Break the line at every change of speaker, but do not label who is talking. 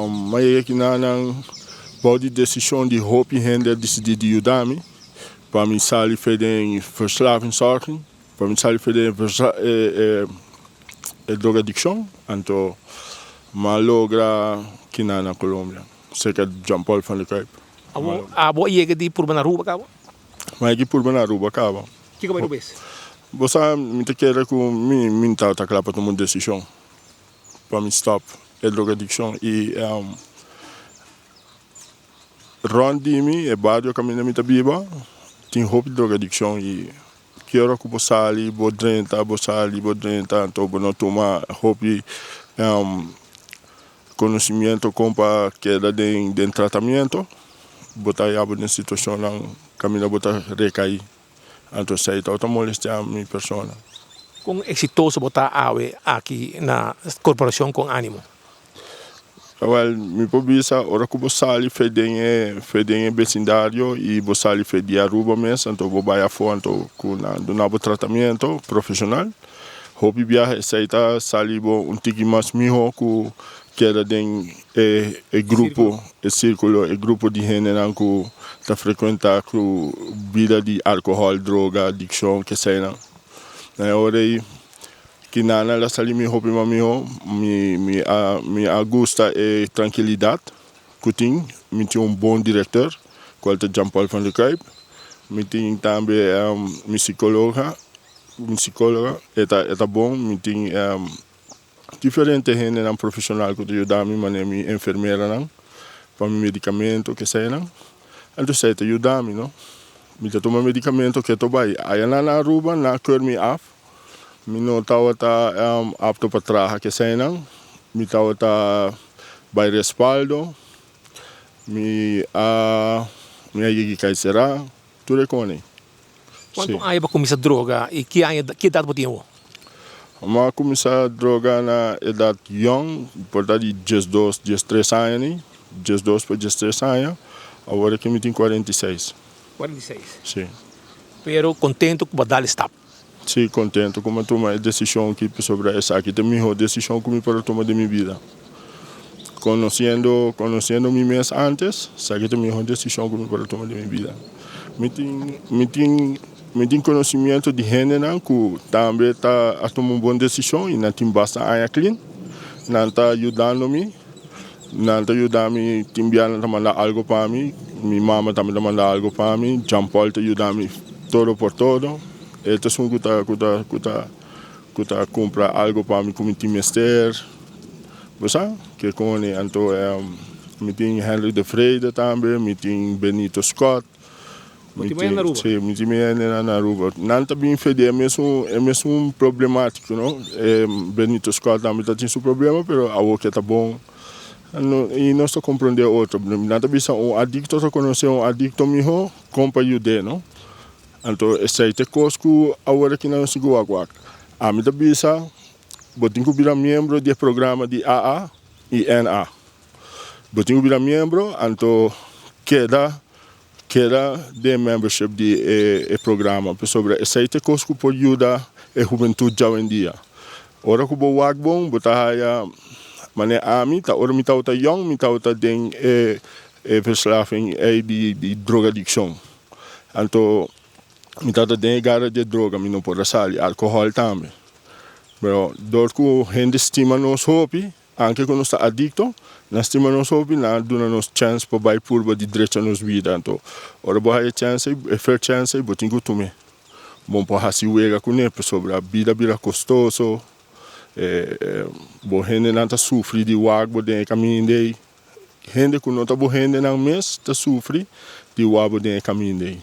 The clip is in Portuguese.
maar ik na een body decision die hoop je hen dat die die udami. Para mim sali feden verslavingszorging, para mim sali feden drogadicção, então mas logra que na Colômbia, cerca de Jean Paul van der Kuyp.
Abo iege di purba na Aruba kabo?
Mas aqui por na Aruba acaba.
Que vai no bes?
Você me te quer com mim tá claro para tomar decisão, para mim stop a drogadicção e rondimi e badio caminho me tabiba, tem roupa de drogadicção e quero que você ali bodrenta, então não toma roupa conhecimento compa que dá de tratamento, botar aí na situação lá caminho botar recair, então sai tá molestar a minha persona.
Kung exitoso botar awe aqui na corporação com ânimo.
Well, mi pobisa ora que você ali fedem vecindário e você ali fede Aruba mesmo, então vou vai a fonte com do tratamento profissional. Hobby viaje aceita sali bo tiki mais miho que era den grupo, o círculo, o grupo de gente que está frequentar com vida de álcool, droga, adicção, que sei não. Ora aí que nana la sali mi hobby mi agusta e tranquilidade kuting mi tinha bom diretor qual é Jean Paul van der Kuyp mi tinha também mi psicóloga eta bom mi tinha diferente gente não profissional que ajuda mi mané mi enfermeira não para mi medicamento que sei não então sei te ajuda mi não mi te toma medicamento que to vai aí na Aruba na cur mi af mi não estava apto para trabalhar que sei não, mi estava by respaldo, mi aí que será, tudo é com ele.
Quanto aí para começar droga e que idade você tinha?
Mas começar droga na idade young, portanto 12, 13 anos, 12 para 13 anos, agora que me tem 46.
46?
Sim.
Pero contento com dar stop?
Sim, contento com tomar a decisão que sobre essa aqui, também a decisão que me para tomar de minha vida. Conhecendo mim mesmo antes, essa também a decisão que me para tomar de minha vida. Me tem conhecimento de gente que também está a tomar uma boa decisão e não tem bastante a clean, não está ajudando-me, não está ajudando-me, Timbiana está mandando algo para mim, minha mama também está mandando algo para mim, Jean Paul está ajudando-me todo por todo. Então, se eu comprar algo para mim como timester, você que com ele, então me tem Henry de Vrede também, me tem Benito Scott, me tem na Aruba. Não está bem feito, é mesmo problemático, não? Benito Scott também tem seu problema, mas a outra está bom. E nós estamos compreendendo outro problema. Não está bem adicto, só conhecer adicto melhor, compra ajuda, não? Então, esse é o que agora que não se gosta. A minha bisa, botinho que vira membro do programa de AA e NA. Botinho que vira membro, então queda de membership do programa. Sobre esse é o que pode ajudar a juventude hoje em dia. Ora que o wagbon, botar aí, mané a mim, tá ora me tá outra young, me tá outra den verslaving de drogadicção. Então mi tata den gara de droga, mi não pode sair, álcool também. Mas, dor que a gente estima nos hobby, anche quando está adicto, nós estima nos hobby, nós damos nos chance para vai purba de direito nos vida. Então, ora boa chance, fair chance, botinho que tume. Bom para se uega com ele, sobre a vida vira custoso, boa gente não está sofrendo de wagbo de caminho dele. Gente que não está boa gente não mês, está sofrendo de wagbo de caminho dele.